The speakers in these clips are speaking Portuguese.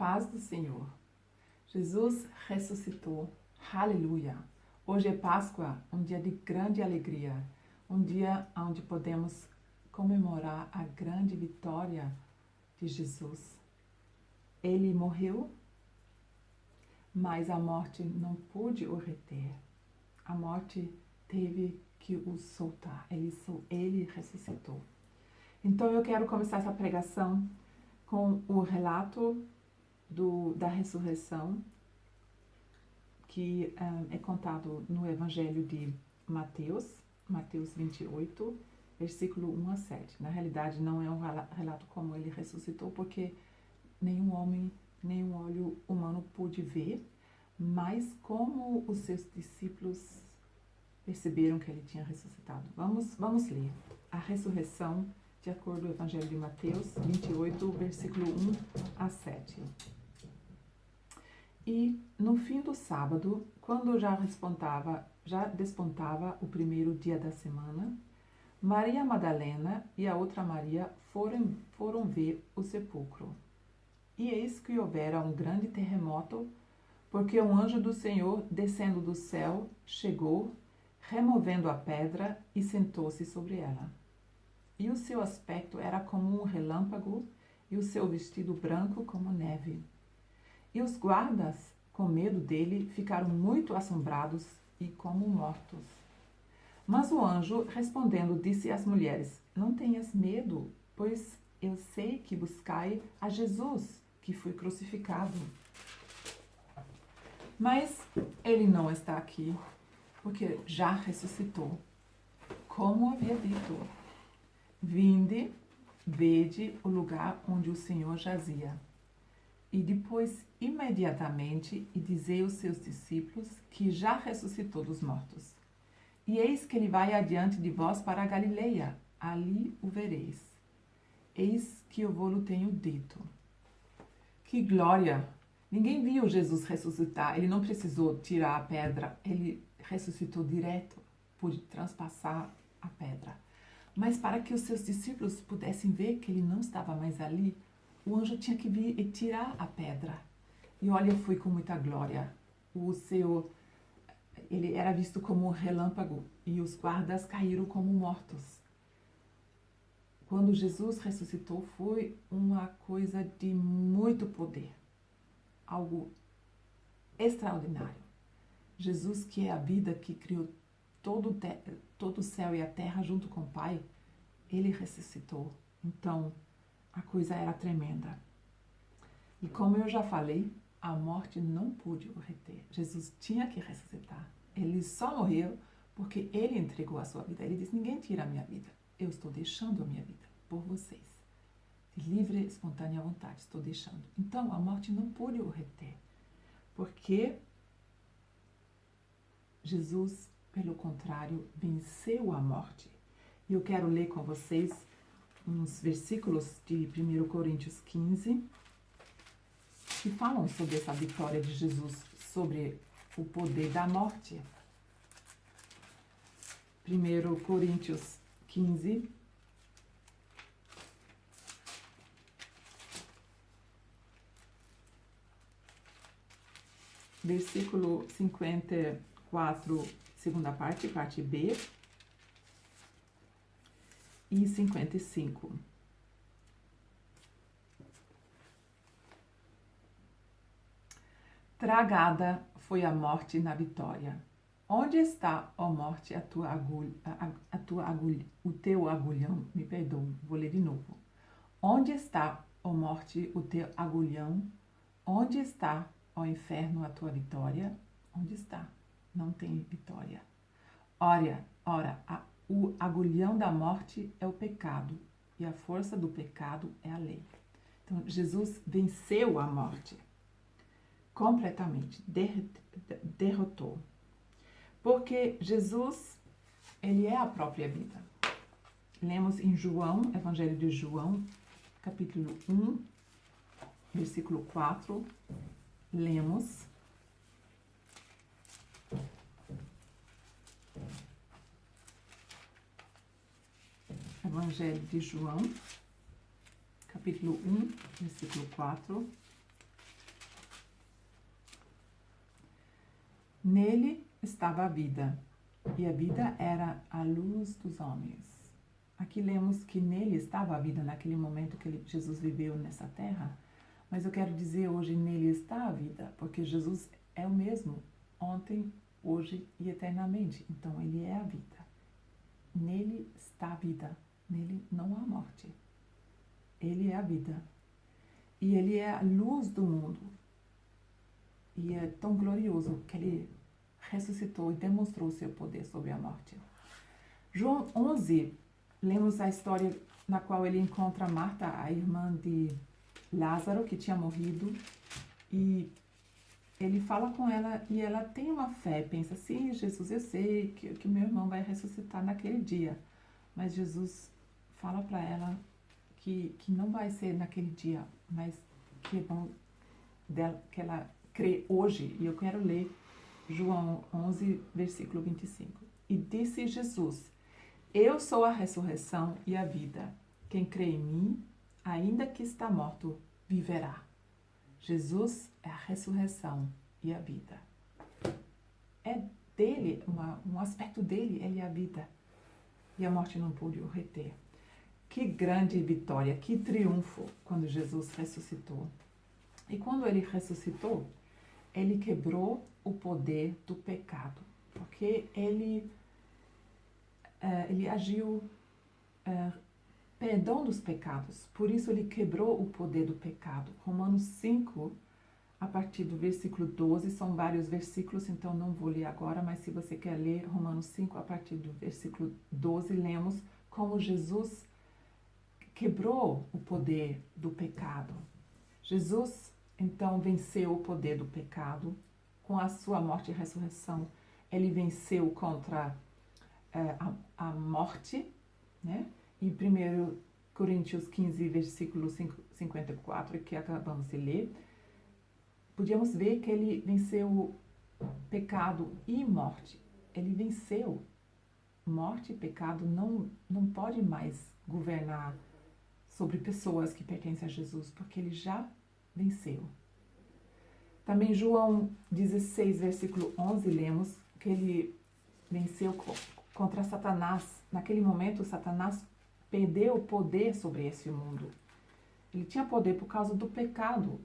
paz do Senhor. Jesus ressuscitou. Aleluia! Hoje é Páscoa, um dia de grande alegria, um dia onde podemos comemorar a grande vitória de Jesus. Ele morreu, mas a morte não pôde o reter. A morte teve que o soltar. Ele ressuscitou. Então eu quero começar essa pregação com o relato da ressurreição que é contado no Evangelho de Mateus 28, versículo 1 a 7. Na realidade, não é um relato como ele ressuscitou, porque nenhum homem, nenhum olho humano pôde ver, mas como os seus discípulos perceberam que ele tinha ressuscitado. Vamos ler a ressurreição de acordo com o Evangelho de Mateus 28, versículo 1 a 7. E no fim do sábado, quando já despontava o primeiro dia da semana, Maria Madalena e a outra Maria foram ver o sepulcro. E eis que houvera um grande terremoto, porque um anjo do Senhor, descendo do céu, chegou, removendo a pedra, e sentou-se sobre ela. E o seu aspecto era como um relâmpago, e o seu vestido branco como neve. E os guardas, com medo dele, ficaram muito assombrados e como mortos. Mas o anjo, respondendo, disse às mulheres: Não tenhas medo, pois eu sei que buscai a Jesus, que foi crucificado. Mas ele não está aqui, porque já ressuscitou. Como havia dito: Vinde, vede o lugar onde o Senhor jazia. E depois, imediatamente, dizei aos seus discípulos que já ressuscitou dos mortos. E eis que ele vai adiante de vós para a Galileia, ali o vereis. Eis que eu vou-lo tenho dito. Que glória! Ninguém viu Jesus ressuscitar, ele não precisou tirar a pedra, ele ressuscitou direto, pôde transpassar a pedra. Mas para que os seus discípulos pudessem ver que ele não estava mais ali, o anjo tinha que vir e tirar a pedra. E olha, foi com muita glória. Ele era visto como um relâmpago e os guardas caíram como mortos. Quando Jesus ressuscitou, foi uma coisa de muito poder. Algo extraordinário. Jesus, que é a vida, que criou todo o céu e a terra junto com o Pai, ele ressuscitou. Então, a coisa era tremenda. E como eu já falei, a morte não pôde o reter. Jesus tinha que ressuscitar. Ele só morreu porque ele entregou a sua vida. Ele disse: ninguém tira a minha vida. Eu estou deixando a minha vida por vocês. De livre, espontânea vontade, estou deixando. Então, a morte não pôde o reter. Porque Jesus, pelo contrário, venceu a morte. E eu quero ler com vocês uns versículos de 1 Coríntios 15, que falam sobre essa vitória de Jesus sobre o poder da morte. 1 Coríntios 15, versículo 54, segunda parte, parte B, e 55. Tragada foi a morte na vitória. Onde está, ó morte, o teu agulhão? Me perdoa, vou ler de novo. Onde está, ó morte, o teu agulhão? Onde está, ó inferno, a tua vitória? Onde está? Não tem vitória. Ora, o agulhão da morte é o pecado, e a força do pecado é a lei. Então, Jesus venceu a morte completamente, derrotou. Porque Jesus, ele é a própria vida. Lemos em João, Evangelho de João, capítulo 1, versículo 4, lemos: Evangelho de João, capítulo 1, versículo 4. Nele estava a vida, e a vida era a luz dos homens. Aqui lemos que nele estava a vida naquele momento que Jesus viveu nessa terra, mas eu quero dizer hoje, nele está a vida, porque Jesus é o mesmo, ontem, hoje e eternamente. Então, ele é a vida. Nele está a vida, nele não há morte. Ele é a vida. E ele é a luz do mundo. E é tão glorioso que ele ressuscitou e demonstrou o seu poder sobre a morte. João 11, lemos a história na qual ele encontra Marta, a irmã de Lázaro, que tinha morrido, e ele fala com ela e ela tem uma fé, pensa, sim, Jesus, eu sei que o meu irmão vai ressuscitar naquele dia, mas Jesus fala para ela que não vai ser naquele dia, mas que é bom dela, que ela crê hoje. E eu quero ler João 11, versículo 25. E disse Jesus: eu sou a ressurreição e a vida. Quem crê em mim, ainda que está morto, viverá. Jesus é a ressurreição e a vida. É dele, um aspecto dele, ele é a vida. E a morte não pôde o reter. Que grande vitória, que triunfo quando Jesus ressuscitou. E quando ele ressuscitou, ele quebrou o poder do pecado. Porque ele agiu perdão dos pecados. Por isso ele quebrou o poder do pecado. Romanos 5, a partir do versículo 12, são vários versículos, então não vou ler agora, mas se você quer ler Romanos 5, a partir do versículo 12, lemos como Jesus quebrou o poder do pecado. Jesus, então, venceu o poder do pecado com a sua morte e ressurreição. Ele venceu contra a morte, né? E 1 Coríntios 15, versículo 54, que acabamos de ler, podíamos ver que ele venceu pecado e morte. Ele venceu. Morte e pecado não pode mais governar sobre pessoas que pertencem a Jesus, porque ele já venceu. Também João 16, versículo 11, lemos que ele venceu contra Satanás. Naquele momento, Satanás perdeu o poder sobre esse mundo. Ele tinha poder por causa do pecado.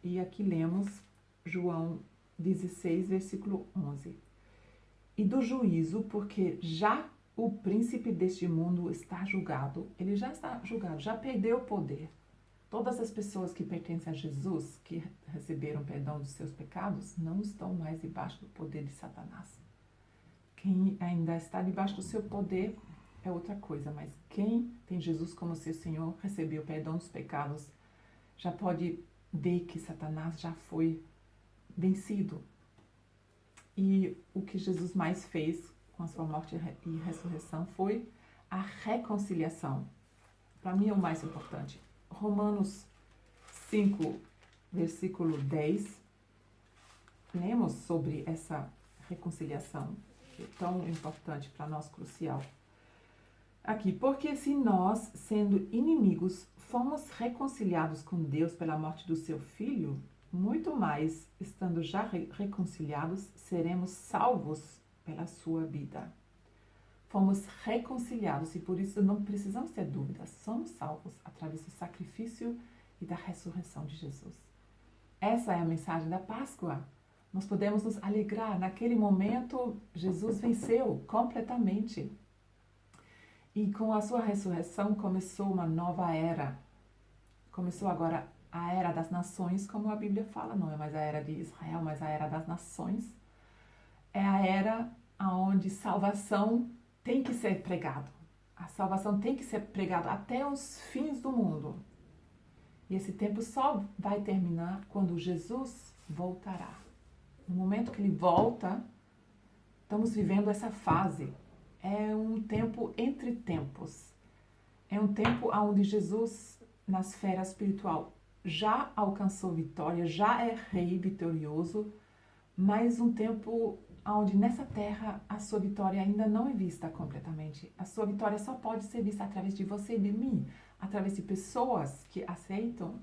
E aqui lemos João 16, versículo 11. E do juízo, porque já o príncipe deste mundo está julgado. Ele já está julgado, já perdeu o poder. Todas as pessoas que pertencem a Jesus, que receberam perdão dos seus pecados, não estão mais debaixo do poder de Satanás. Quem ainda está debaixo do seu poder é outra coisa, mas quem tem Jesus como seu Senhor, recebeu o perdão dos pecados, já pode ver que Satanás já foi vencido. E o que Jesus mais fez com a sua morte e ressurreição foi a reconciliação. Para mim é o mais importante. Romanos 5, versículo 10, lemos sobre essa reconciliação, que é tão importante para nós, crucial. Aqui, porque se nós, sendo inimigos, fomos reconciliados com Deus pela morte do seu Filho, muito mais, estando já reconciliados, seremos salvos pela sua vida. Fomos reconciliados e por isso não precisamos ter dúvidas. Somos salvos através do sacrifício e da ressurreição de Jesus. Essa é a mensagem da Páscoa. Nós podemos nos alegrar. Naquele momento, Jesus venceu completamente. E com a sua ressurreição começou uma nova era. Começou agora a era das nações, como a Bíblia fala. Não é mais a era de Israel, mas a era das nações. É a era onde salvação tem que ser pregado. A salvação tem que ser pregada até os fins do mundo. E esse tempo só vai terminar quando Jesus voltará. No momento que ele volta, estamos vivendo essa fase. É um tempo entre tempos. É um tempo onde Jesus, na esfera espiritual, já alcançou vitória, já é rei vitorioso, mas um tempo onde nessa terra a sua vitória ainda não é vista completamente. A sua vitória só pode ser vista através de você e de mim, através de pessoas que aceitam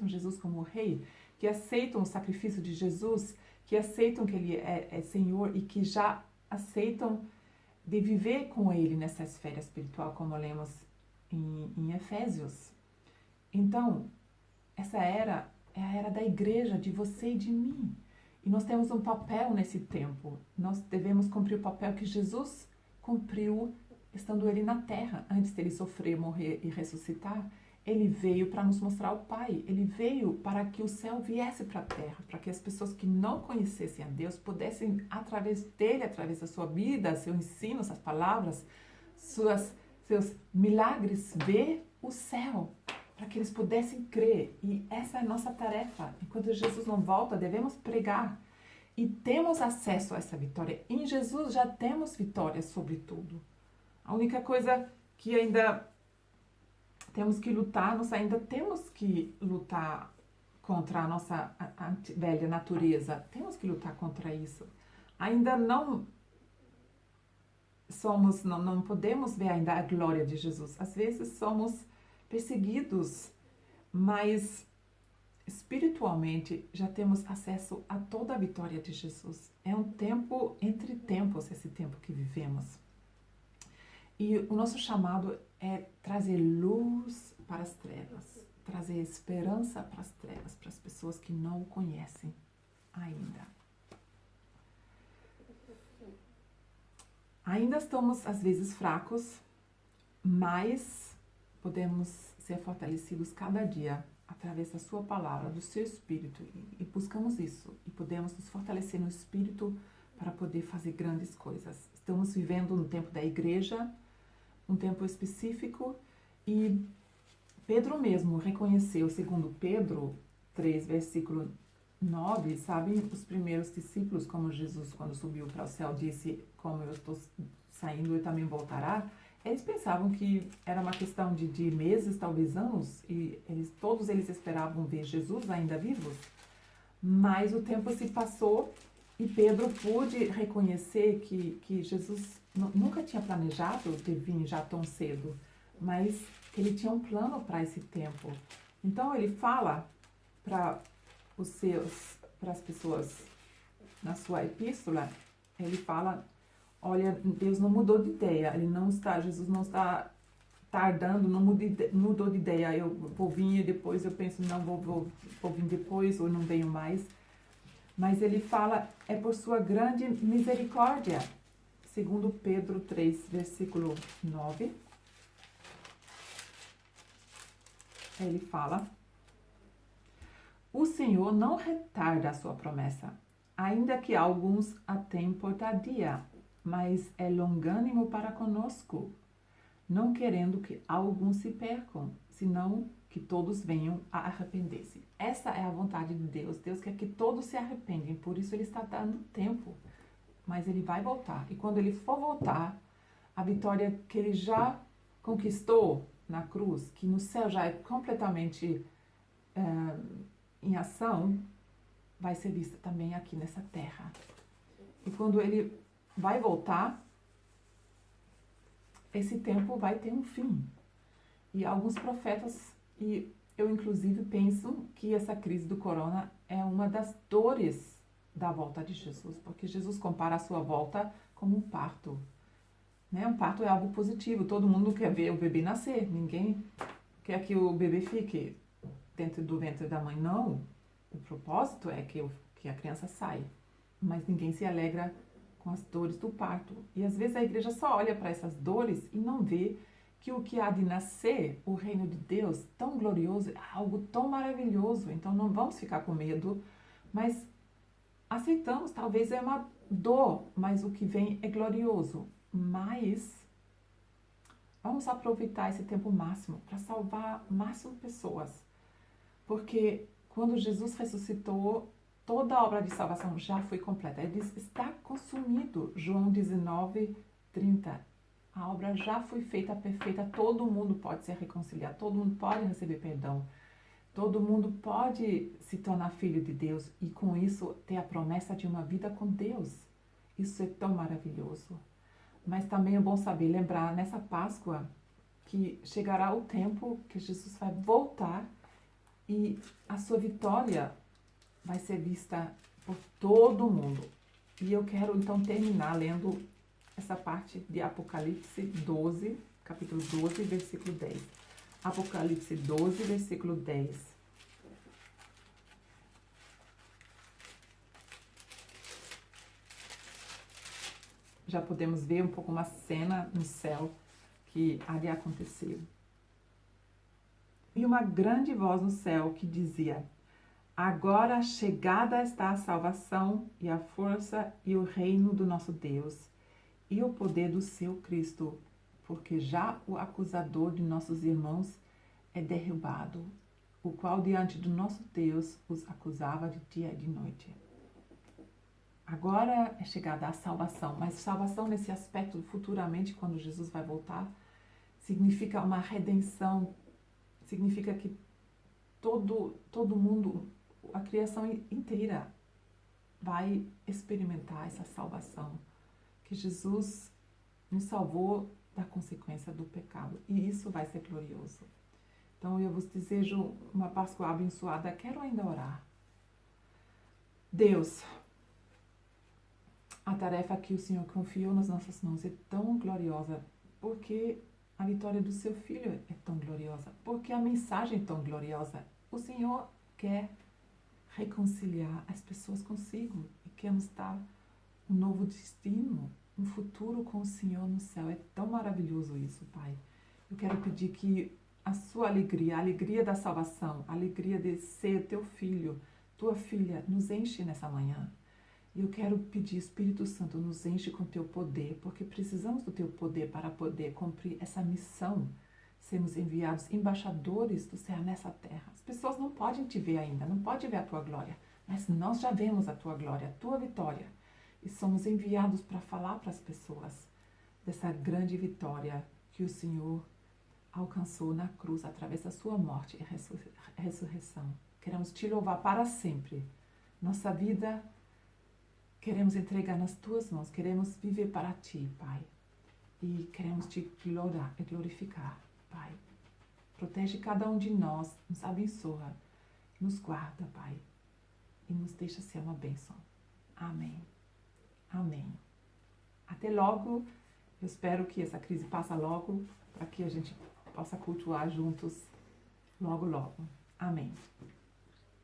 Jesus como rei, que aceitam o sacrifício de Jesus, que aceitam que Ele é Senhor e que já aceitam de viver com Ele nessa esfera espiritual, como lemos em Efésios. Então, essa era é a era da igreja, de você e de mim. E nós temos um papel nesse tempo. Nós devemos cumprir o papel que Jesus cumpriu estando Ele na terra, antes dele sofrer, morrer e ressuscitar. Ele veio para nos mostrar o Pai. Ele veio para que o céu viesse para a terra, para que as pessoas que não conhecessem a Deus pudessem, através dele, através da sua vida, seu ensino, suas palavras, seus milagres, ver o céu, para que eles pudessem crer. E essa é a nossa tarefa. Enquanto Jesus não volta, devemos pregar. E temos acesso a essa vitória. Em Jesus já temos vitória sobre tudo. A única coisa que ainda temos que lutar, nós ainda temos que lutar contra a nossa velha natureza. Temos que lutar contra isso. Ainda não somos, não podemos ver ainda a glória de Jesus. Às vezes somos perseguidos, mas espiritualmente já temos acesso a toda a vitória de Jesus. É um tempo entre tempos, esse tempo que vivemos. E o nosso chamado é trazer luz para as trevas, trazer esperança para as trevas, para as pessoas que não o conhecem ainda. Ainda estamos, às vezes, fracos, mas podemos ser fortalecidos cada dia através da sua palavra, do seu espírito, e buscamos isso, e podemos nos fortalecer no espírito para poder fazer grandes coisas. Estamos vivendo no tempo da igreja, um tempo específico, e Pedro mesmo reconheceu, segundo Pedro 3, versículo 9, sabe, os primeiros discípulos, como Jesus, quando subiu para o céu, disse, como eu estou saindo, eu também voltará. Eles pensavam que era uma questão de meses, talvez anos, e todos eles esperavam ver Jesus ainda vivos. Mas o tempo se passou e Pedro pôde reconhecer que Jesus nunca tinha planejado de vir já tão cedo, mas que ele tinha um plano para esse tempo. Então ele fala para as pessoas na sua epístola, ele fala: olha, Deus não mudou de ideia, Jesus não está tardando, não mudou de ideia, eu vou vir e depois eu penso, não, vou vir depois ou não venho mais. Mas ele fala, é por sua grande misericórdia, segundo Pedro 3, versículo 9. Ele fala: o Senhor não retarda a sua promessa, ainda que alguns a tenham por tardia, mas é longânimo para conosco, não querendo que alguns se percam, senão que todos venham a arrepender-se. Essa é a vontade de Deus. Deus quer que todos se arrependem, por isso Ele está dando tempo. Mas Ele vai voltar. E quando Ele for voltar, a vitória que Ele já conquistou na cruz, que no céu já é completamente em ação, vai ser vista também aqui nessa terra. E quando Ele vai voltar, esse tempo vai ter um fim. E alguns profetas, e eu inclusive penso que essa crise do corona é uma das dores da volta de Jesus, porque Jesus compara a sua volta como um parto. Né? Um parto é algo positivo, todo mundo quer ver o bebê nascer, ninguém quer que o bebê fique dentro do ventre da mãe, não. O propósito é que a criança saia, mas ninguém se alegra com as dores do parto. E às vezes a igreja só olha para essas dores e não vê que o que há de nascer, o reino de Deus, tão glorioso, é algo tão maravilhoso. Então não vamos ficar com medo, mas aceitamos, talvez é uma dor, mas o que vem é glorioso. Mas vamos aproveitar esse tempo máximo para salvar máximo pessoas. Porque quando Jesus ressuscitou, toda a obra de salvação já foi completa. Ele diz, está consumido. João 19, 30. A obra já foi feita perfeita. Todo mundo pode ser reconciliado. Todo mundo pode receber perdão. Todo mundo pode se tornar filho de Deus. E com isso ter a promessa de uma vida com Deus. Isso é tão maravilhoso. Mas também é bom saber, lembrar nessa Páscoa que chegará o tempo que Jesus vai voltar e a sua vitória vai ser vista por todo mundo. E eu quero então terminar lendo essa parte de Apocalipse 12, capítulo 12, versículo 10. Apocalipse 12, versículo 10. Já podemos ver um pouco uma cena no céu que há de acontecer. E uma grande voz no céu que dizia: agora chegada está a salvação e a força e o reino do nosso Deus e o poder do seu Cristo, porque já o acusador de nossos irmãos é derrubado, o qual diante do nosso Deus os acusava de dia e de noite. Agora é chegada a salvação, mas salvação nesse aspecto futuramente, quando Jesus vai voltar, significa uma redenção, significa que todo mundo, a criação inteira vai experimentar essa salvação, que Jesus nos salvou da consequência do pecado, e isso vai ser glorioso. Então eu vos desejo uma Páscoa abençoada. Quero ainda orar. Deus, a tarefa que o Senhor confiou nas nossas mãos é tão gloriosa, porque a vitória do seu Filho é tão gloriosa, porque a mensagem é tão gloriosa. O Senhor quer reconciliar as pessoas consigo e quer nos dar um novo destino, um futuro com o Senhor no céu. É tão maravilhoso isso, Pai. Eu quero pedir que a sua alegria, a alegria da salvação, a alegria de ser teu filho, tua filha, nos enche nessa manhã. E eu quero pedir, Espírito Santo, nos enche com teu poder, porque precisamos do teu poder para poder cumprir essa missão, sermos enviados embaixadores do céu nessa terra. As pessoas não podem te ver ainda, não podem ver a tua glória, mas nós já vemos a tua glória, a tua vitória. E somos enviados para falar para as pessoas dessa grande vitória que o Senhor alcançou na cruz através da sua morte e ressurreição. Queremos te louvar para sempre. Nossa vida queremos entregar nas tuas mãos, queremos viver para ti, Pai. E queremos te glorificar, Pai. Protege cada um de nós, nos abençoa, nos guarda, Pai. E nos deixa ser uma bênção. Amém. Amém. Até logo. Eu espero que essa crise passe logo, para que a gente possa cultuar juntos logo, logo. Amém.